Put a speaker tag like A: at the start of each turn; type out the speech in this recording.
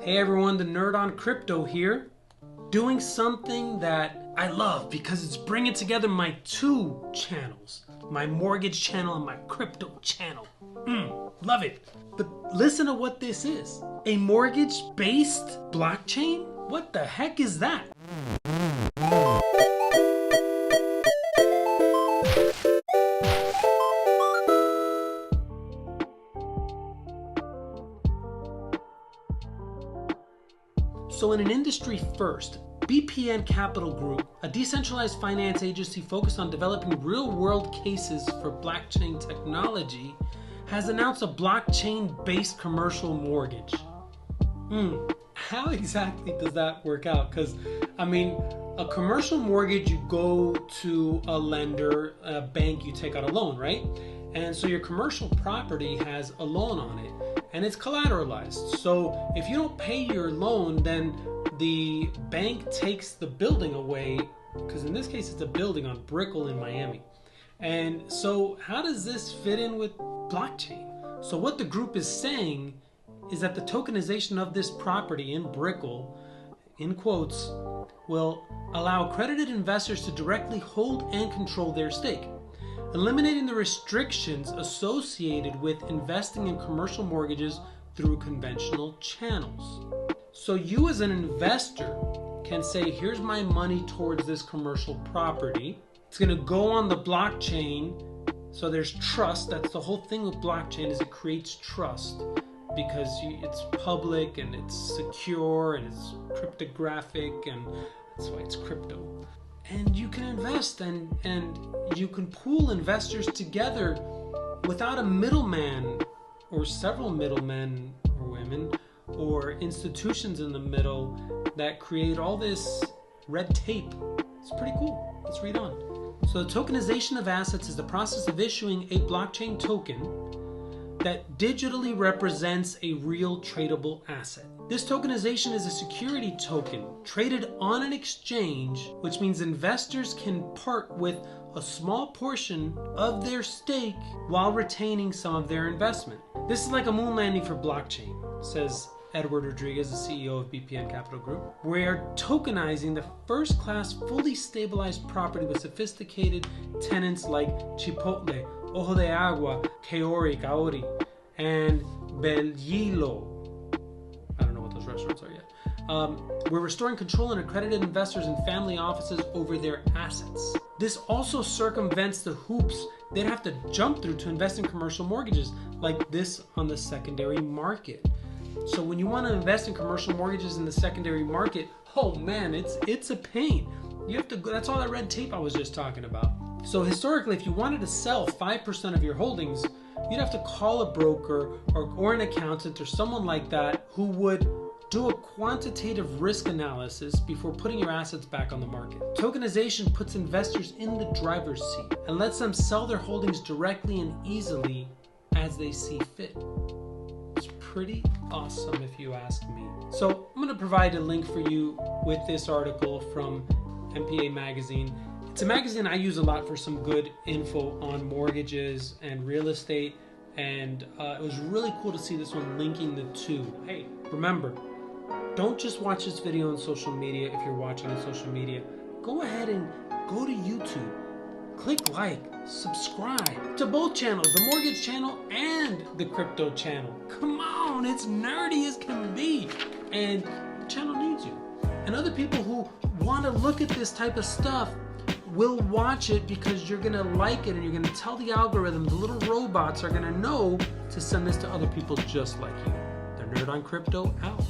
A: Hey everyone, the Nerd on Crypto here, doing something that I love because it's bringing together my two channels, my mortgage channel and my crypto channel. Love it. But listen to what this is. A mortgage-based blockchain? What the heck is that? So in an industry first, BPN Capital Group, a decentralized finance agency focused on developing real-world cases for blockchain technology, has announced a blockchain-based commercial mortgage. How exactly does that work out? Because, I mean, a commercial mortgage, you go to a lender, a bank, you take out a loan, right? And so your commercial property has a loan on it. And it's collateralized. So if you don't pay your loan, then the bank takes the building away, because in this case it's a building on Brickell in Miami. And so how does this fit in with blockchain? So what the group is saying is that the tokenization of this property in Brickell, in quotes, will allow accredited investors to directly hold and control their stake, eliminating the restrictions associated with investing in commercial mortgages through conventional channels. So you as an investor can say, here's my money towards this commercial property. It's going to go on the blockchain. So there's trust. That's the whole thing with blockchain, is it creates trust because it's public and it's secure and it's cryptographic, and that's why it's crypto. And you can invest and you can pool investors together without a middleman or several middlemen or women or institutions in the middle that create all this red tape. It's pretty cool. Let's read on. So the tokenization of assets is the process of issuing a blockchain token that digitally represents a real tradable asset. This tokenization is a security token traded on an exchange, which means investors can part with a small portion of their stake while retaining some of their investment. This is like a moon landing for blockchain, says Edward Rodriguez, the CEO of BPN Capital Group. We're tokenizing the first-class, fully stabilized property with sophisticated tenants like Chipotle, Ojo de Agua, Kaori, and Bellilo. I don't know what those restaurants are yet. We're restoring control and accredited investors and family offices over their assets. This also circumvents the hoops they'd have to jump through to invest in commercial mortgages like this on the secondary market. So when you want to invest in commercial mortgages in the secondary market, oh man, it's a pain. You have to go, that's all that red tape I was just talking about. So historically, if you wanted to sell 5% of your holdings, you'd have to call a broker or an accountant or someone like that who would do a quantitative risk analysis before putting your assets back on the market. Tokenization puts investors in the driver's seat and lets them sell their holdings directly and easily as they see fit. It's pretty awesome if you ask me. So I'm going to provide a link for you with this article from MPA Magazine. It's a magazine I use a lot for some good info on mortgages and real estate, and it was really cool to see this one linking the two. Hey, remember, don't just watch this video on social media if you're watching on social media. Go ahead and go to YouTube. Click like, subscribe to both channels, the mortgage channel and the crypto channel. Come on, it's nerdy as can be, and the channel needs you. And other people who want to look at this type of stuff will watch it because you're going to like it and you're going to tell the algorithm, the little robots are going to know to send this to other people just like you. The Nerd on Crypto out.